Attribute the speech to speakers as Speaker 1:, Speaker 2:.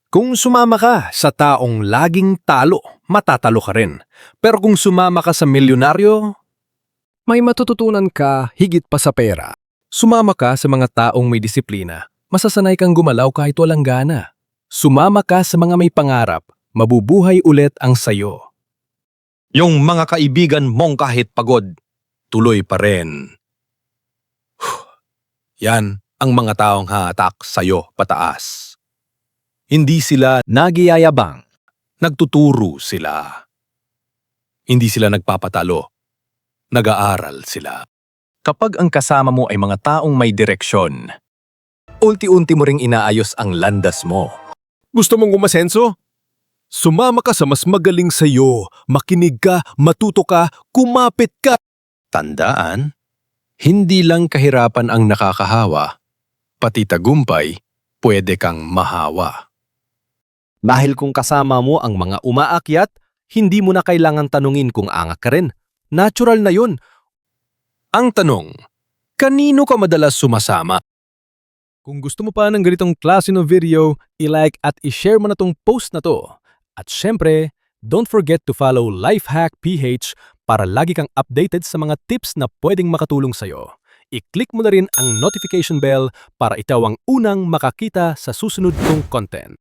Speaker 1: Kung sumama ka sa taong laging talo, matatalo ka rin. Pero kung sumama ka sa milyonaryo,
Speaker 2: May matututunan ka higit pa sa pera. Sumama ka sa mga taong may disiplina. Masasanay kang gumalaw kahit walang gana. Sumama ka sa mga may pangarap. Mabubuhay ulit ang sayo.
Speaker 3: Yung mga kaibigan mong kahit pagod, tuloy pa rin. Yan ang mga taong haatak sa'yo pataas. Hindi sila
Speaker 2: Nagyayabang.
Speaker 3: nagtuturo sila. Hindi sila nagpapatalo. Nag-aaral sila.
Speaker 4: Kapag ang kasama mo ay mga taong may direksyon, unti-unti mo ring inaayos ang landas mo.
Speaker 1: gusto mong umasenso? Sumama ka sa mas magaling sa'yo, makinig ka, matuto ka, kumapit ka.
Speaker 3: Tandaan, hindi lang kahirapan ang nakakahawa, pati tagumpay, pwede kang mahawa.
Speaker 2: Dahil kung kasama mo ang mga umaakyat, hindi mo na kailangan tanungin kung angat ka rin. Natural na yun.
Speaker 3: Ang tanong, kanino ka madalas sumasama?
Speaker 2: Kung gusto mo pa ng ganitong klase ng video, i-like at i-share mo na tong post na to. At syempre, don't forget to follow Lifehack PH para lagi kang updated sa mga tips na pwedeng makatulong sa'yo. I-click mo na rin ang notification bell para ikaw ang unang makakita sa susunod kong content.